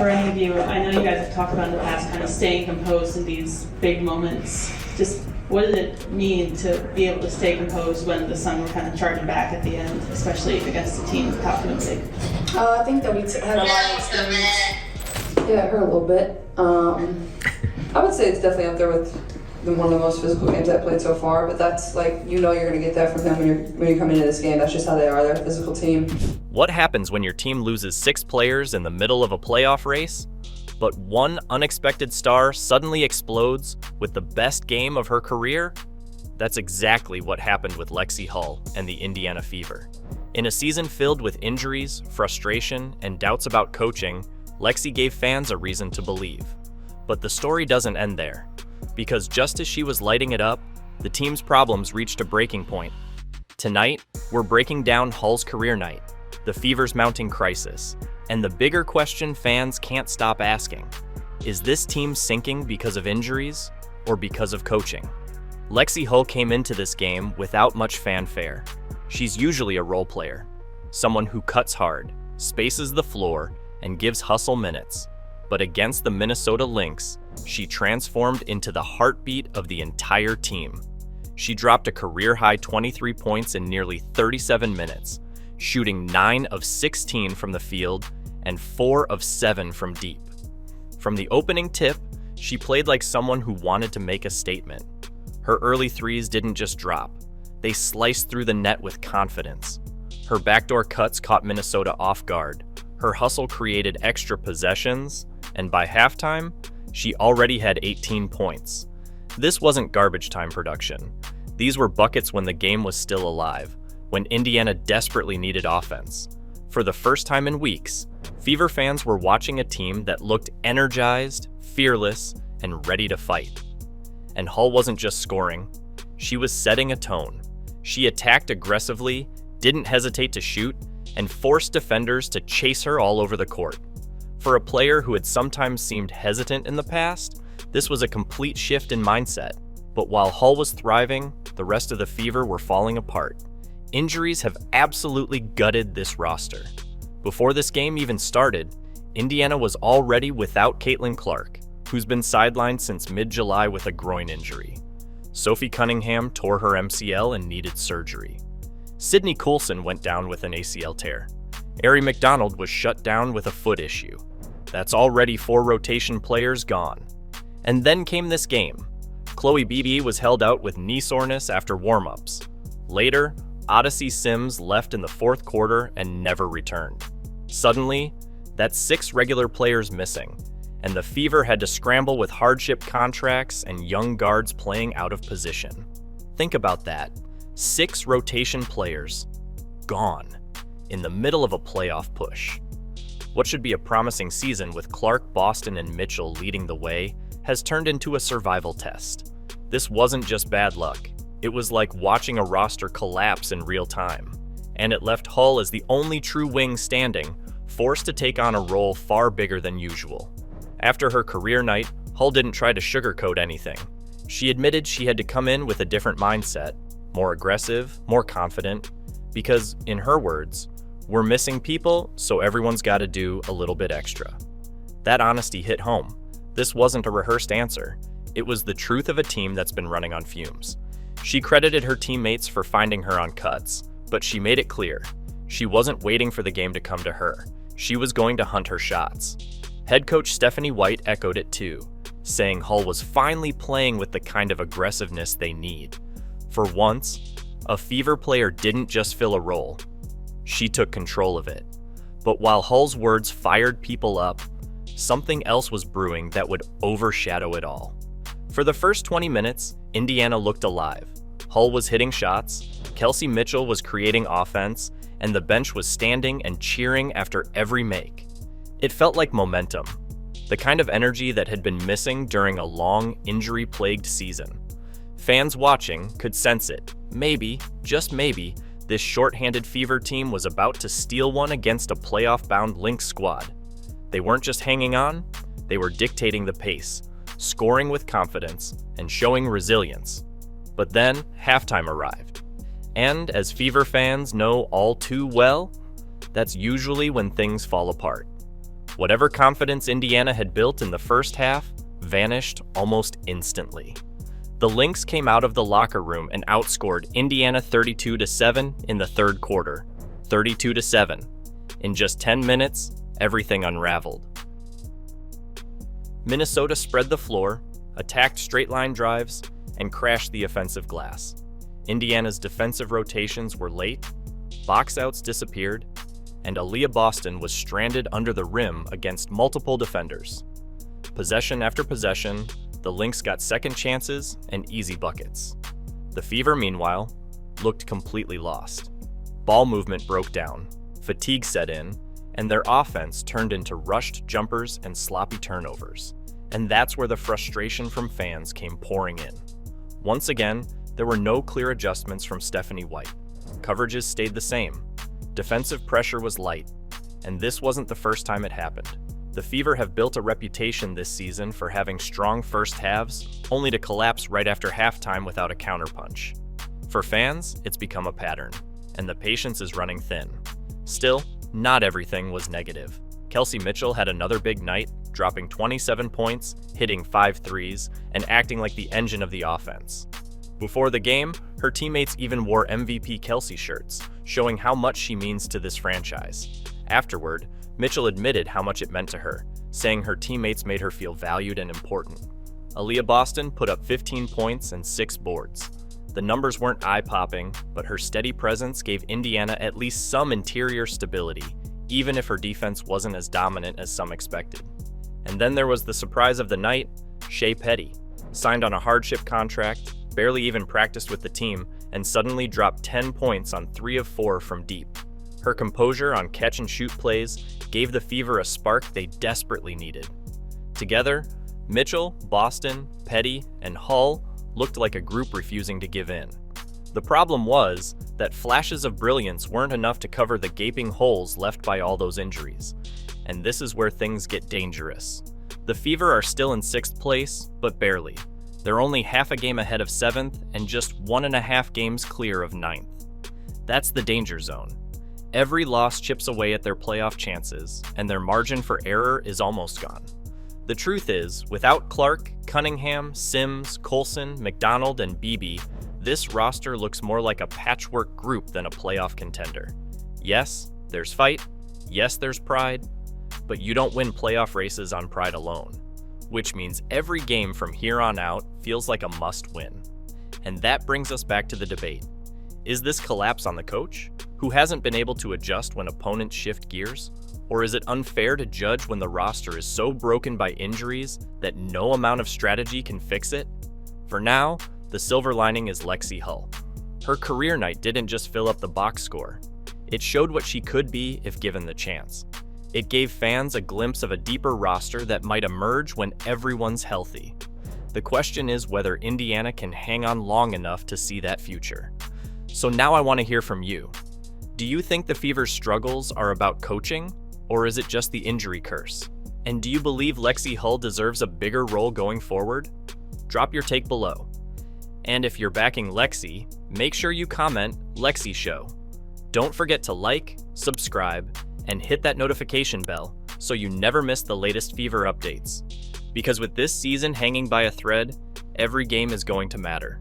For any of you, I know you guys have talked about in the past kind of staying composed in these big moments. Just what did it mean to be able to stay composed when the Sun were kind of charging back at the end, especially against a team top doing big? I think that we had a lot of experience. Yeah, it hurt a little bit. I would say it's definitely up there with one of the most physical games I've played so far, but that's you're going to get that from them when you come into this game. That's just how they are. They're a physical team. What happens when your team loses 6 players in the middle of a playoff race, but one unexpected star suddenly explodes with the best game of her career? That's exactly what happened with Lexie Hull and the Indiana Fever. In a season filled with injuries, frustration, and doubts about coaching, Lexie gave fans a reason to believe. But the story doesn't end there, because just as she was lighting it up, the team's problems reached a breaking point. Tonight, we're breaking down Hull's career night, the Fever's mounting crisis, and the bigger question fans can't stop asking: is this team sinking because of injuries or because of coaching? Lexie Hull came into this game without much fanfare. She's usually a role player, someone who cuts hard, spaces the floor, and gives hustle minutes. But against the Minnesota Lynx, she transformed into the heartbeat of the entire team. She dropped a career-high 23 points in nearly 37 minutes, shooting 9 of 16 from the field and 4 of 7 from deep. From the opening tip, she played like someone who wanted to make a statement. Her early threes didn't just drop. They sliced through the net with confidence. Her backdoor cuts caught Minnesota off guard. Her hustle created extra possessions, and by halftime, she already had 18 points. This wasn't garbage time production. These were buckets when the game was still alive, when Indiana desperately needed offense. For the first time in weeks, Fever fans were watching a team that looked energized, fearless, and ready to fight. And Hull wasn't just scoring, she was setting a tone. She attacked aggressively, didn't hesitate to shoot, and forced defenders to chase her all over the court. For a player who had sometimes seemed hesitant in the past, this was a complete shift in mindset. But while Hull was thriving, the rest of the Fever were falling apart. Injuries have absolutely gutted this roster. Before this game even started, Indiana was already without Caitlin Clark, who's been sidelined since mid-July with a groin injury. Sophie Cunningham tore her MCL and needed surgery. Sydney Coulson went down with an ACL tear. Ari McDonald was shut down with a foot issue. That's already 4 rotation players gone. And then came this game. Chloe Beebe was held out with knee soreness after warm-ups. Later, Odyssey Sims left in the 4th quarter and never returned. Suddenly, that's 6 regular players missing, and the Fever had to scramble with hardship contracts and young guards playing out of position. Think about that. 6 rotation players gone in the middle of a playoff push. What should be a promising season with Clark, Boston, and Mitchell leading the way has turned into a survival test. This wasn't just bad luck. It was like watching a roster collapse in real time. And it left Hull as the only true wing standing, forced to take on a role far bigger than usual. After her career night, Hull didn't try to sugarcoat anything. She admitted she had to come in with a different mindset, more aggressive, more confident, because, in her words, we're missing people, so everyone's got to do a little bit extra. That honesty hit home. This wasn't a rehearsed answer. It was the truth of a team that's been running on fumes. She credited her teammates for finding her on cuts, but she made it clear. She wasn't waiting for the game to come to her. She was going to hunt her shots. Head coach Stephanie White echoed it too, saying Hull was finally playing with the kind of aggressiveness they need. For once, a Fever player didn't just fill a role. She took control of it. But while Hull's words fired people up, something else was brewing that would overshadow it all. For the first 20 minutes, Indiana looked alive. Hull was hitting shots, Kelsey Mitchell was creating offense, and the bench was standing and cheering after every make. It felt like momentum, the kind of energy that had been missing during a long, injury-plagued season. Fans watching could sense it. Maybe, just maybe, this short-handed Fever team was about to steal one against a playoff-bound Lynx squad. They weren't just hanging on, they were dictating the pace, scoring with confidence, and showing resilience. But then, halftime arrived. And as Fever fans know all too well, that's usually when things fall apart. Whatever confidence Indiana had built in the first half vanished almost instantly. The Lynx came out of the locker room and outscored Indiana 32-7 in the third quarter, 32-7. In just 10 minutes, everything unraveled. Minnesota spread the floor, attacked straight-line drives, and crashed the offensive glass. Indiana's defensive rotations were late, box-outs disappeared, and Aaliyah Boston was stranded under the rim against multiple defenders. Possession after possession, the Lynx got second chances and easy buckets. The Fever, meanwhile, looked completely lost. Ball movement broke down, fatigue set in, and their offense turned into rushed jumpers and sloppy turnovers. And that's where the frustration from fans came pouring in. Once again, there were no clear adjustments from Stephanie White. Coverages stayed the same. Defensive pressure was light, and this wasn't the first time it happened. The Fever have built a reputation this season for having strong first halves, only to collapse right after halftime without a counterpunch. For fans, it's become a pattern, and the patience is running thin. Still, not everything was negative. Kelsey Mitchell had another big night, dropping 27 points, hitting 5 threes, and acting like the engine of the offense. Before the game, her teammates even wore MVP Kelsey shirts, showing how much she means to this franchise. Afterward, Mitchell admitted how much it meant to her, saying her teammates made her feel valued and important. Aaliyah Boston put up 15 points and 6 boards. The numbers weren't eye-popping, but her steady presence gave Indiana at least some interior stability, even if her defense wasn't as dominant as some expected. And then there was the surprise of the night, Shea Petty, signed on a hardship contract, barely even practiced with the team, and suddenly dropped 10 points on 3 of 4 from deep. Her composure on catch-and-shoot plays gave the Fever a spark they desperately needed. Together, Mitchell, Boston, Petty, and Hull looked like a group refusing to give in. The problem was that flashes of brilliance weren't enough to cover the gaping holes left by all those injuries. And this is where things get dangerous. The Fever are still in 6th place, but barely. They're only half a game ahead of 7th and just 1.5 games clear of 9th. That's the danger zone. Every loss chips away at their playoff chances, and their margin for error is almost gone. The truth is, without Clark, Cunningham, Sims, Colson, McDonald, and Beebe, this roster looks more like a patchwork group than a playoff contender. Yes, there's fight. Yes, there's pride. But you don't win playoff races on pride alone, which means every game from here on out feels like a must-win. And that brings us back to the debate. Is this collapse on the coach, who hasn't been able to adjust when opponents shift gears? Or is it unfair to judge when the roster is so broken by injuries that no amount of strategy can fix it? For now, the silver lining is Lexie Hull. Her career night didn't just fill up the box score. It showed what she could be if given the chance. It gave fans a glimpse of a deeper roster that might emerge when everyone's healthy. The question is whether Indiana can hang on long enough to see that future. So now I want to hear from you. Do you think the Fever's struggles are about coaching, or is it just the injury curse? And do you believe Lexie Hull deserves a bigger role going forward? Drop your take below. And if you're backing Lexie, make sure you comment Lexie Show. Don't forget to like, subscribe, and hit that notification bell so you never miss the latest Fever updates. Because with this season hanging by a thread, every game is going to matter.